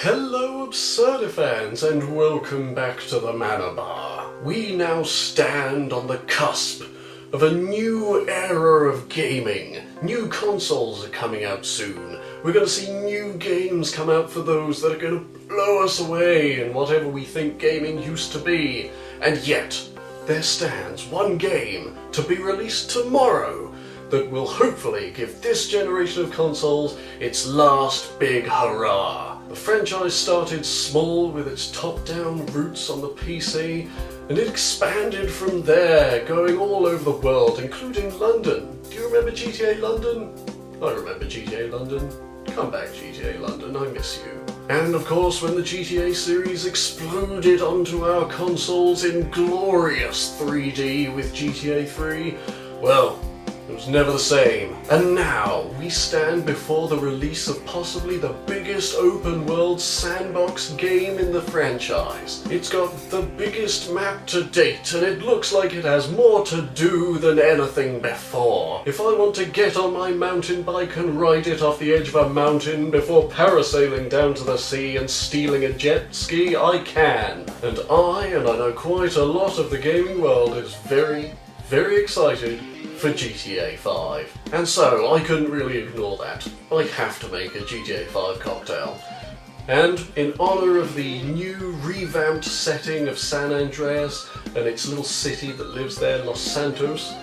Hello Absurdifans and welcome back to the Manor Bar. We now stand on the cusp of a new era of gaming. New consoles are coming out soon. We're going to see new games come out for those that are going to blow us away in whatever we think gaming used to be. And yet, there stands one game to be released tomorrow that will hopefully give this generation of consoles its last big hurrah. The franchise started small with its top-down roots on the PC, and it expanded from there, going all over the world, including London. Do you remember GTA London? I remember GTA London. Come back, GTA London, I miss you. And of course, when the GTA series exploded onto our consoles in glorious 3D with GTA 3, well, it was never the same. And now we stand before the release of possibly the biggest open world sandbox game in the franchise. It's got the biggest map to date, and it looks like it has more to do than anything before. If I want to get on my mountain bike and ride it off the edge of a mountain before parasailing down to the sea and stealing a jet ski, I can. And I know quite a lot of the gaming world, is very, very excited for GTA 5. And so, I couldn't really ignore that. I have to make a GTA 5 cocktail. And in honour of the new revamped setting of San Andreas and its little city that lives there, Los Santos,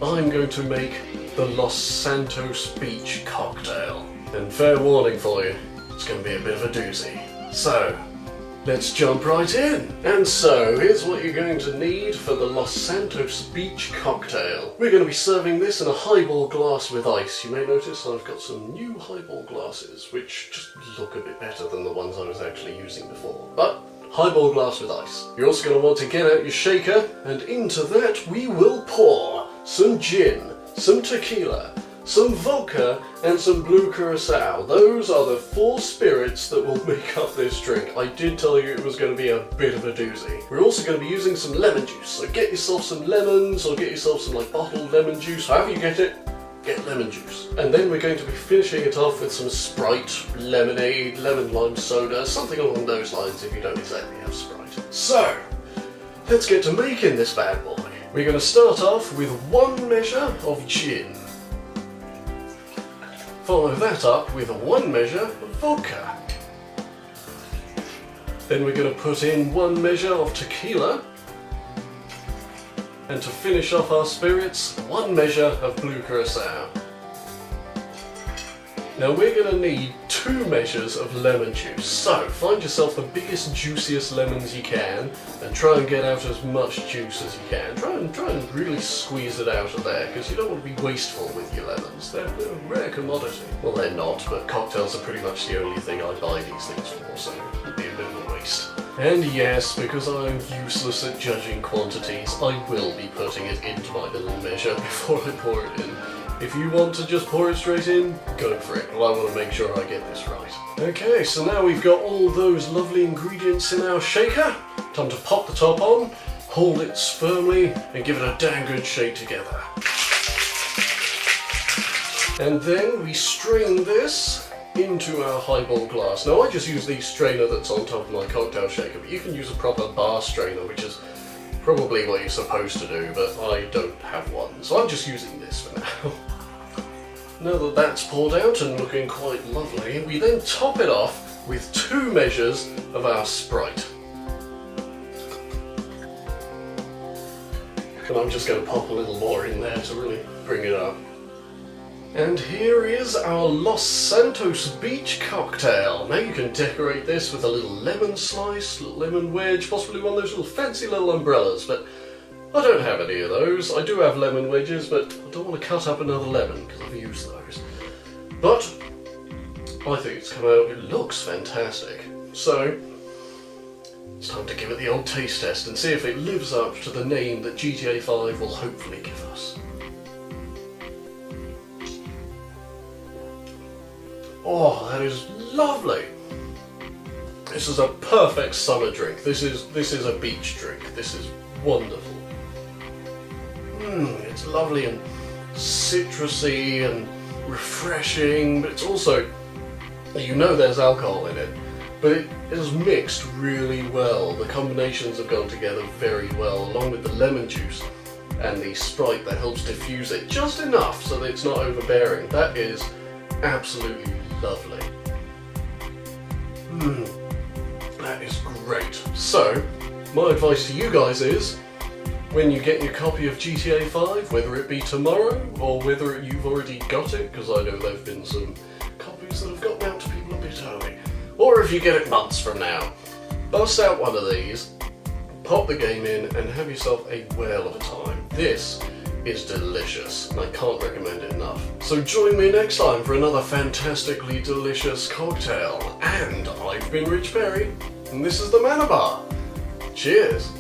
I'm going to make the Los Santos Beach cocktail. And fair warning for you, it's going to be a bit of a doozy. So, let's jump right in. And so, here's what you're going to need for the Los Santos Beach cocktail. We're going to be serving this in a highball glass with ice. You may notice I've got some new highball glasses, which just look a bit better than the ones I was actually using before. But, highball glass with ice. You're also going to want to get out your shaker, and into that we will pour some gin, some tequila, some vodka, and some blue curacao. Those are the four spirits that will make up this drink. I did tell you it was going to be a bit of a doozy. We're also going to be using some lemon juice, so get yourself some lemons, or get yourself some bottled lemon juice, however you get it, get lemon juice. And then we're going to be finishing it off with some Sprite, lemonade, lemon lime soda, something along those lines if you don't exactly have Sprite. So, let's get to making this bad boy. We're going to start off with 1 measure of gin. Follow that up with 1 measure of vodka. Then we're going to put in 1 measure of tequila. And to finish off our spirits, 1 measure of blue curacao. Now we're going to need 2 measures of lemon juice. So find yourself the biggest, juiciest lemons you can and try and get out as much juice as you can. Try and really squeeze it out of there, because you don't want to be wasteful with your lemons. They're a rare commodity. Well, they're not, but cocktails are pretty much the only thing I buy these things for, so it'd be a bit of a waste. And yes, because I'm useless at judging quantities, I will be putting it into my little measure before I pour it in. If you want to just pour it straight in, go for it. Well, I want to make sure I get this right. Okay, so now we've got all those lovely ingredients in our shaker. Time to pop the top on, hold it firmly, and give it a damn good shake together. And then we strain this into our highball glass. Now I just use the strainer that's on top of my cocktail shaker, but you can use a proper bar strainer, which is probably what you're supposed to do, but I don't have one, so I'm just using this for now. Now that that's poured out and looking quite lovely, we then top it off with 2 measures of our Sprite. And I'm just going to pop a little more in there to really bring it up. And here is our Los Santos Beach cocktail. Now you can decorate this with a little lemon slice, little lemon wedge, possibly one of those little fancy little umbrellas, but I don't have any of those. I do have lemon wedges, but I don't want to cut up another lemon because I've used those. But I think it's come out, it looks fantastic. So, it's time to give it the old taste test and see if it lives up to the name that GTA 5 will hopefully give us. Oh, that is lovely! This is a perfect summer drink. This is a beach drink. This is wonderful. It's lovely and citrusy and refreshing, but it's also, you know there's alcohol in it, but it is mixed really well. The combinations have gone together very well, along with the lemon juice and the Sprite that helps diffuse it just enough so that it's not overbearing. That is absolutely lovely. That is great. So, my advice to you guys is, when you get your copy of GTA 5, whether it be tomorrow or whether you've already got it, because I know there have been some copies that have gotten out to people a bit early, or if you get it months from now, bust out one of these, pop the game in and have yourself a whale of a time. This is delicious and I can't recommend it enough. So join me next time for another fantastically delicious cocktail. And I've been Rich Perry and this is the Mana Bar. Cheers!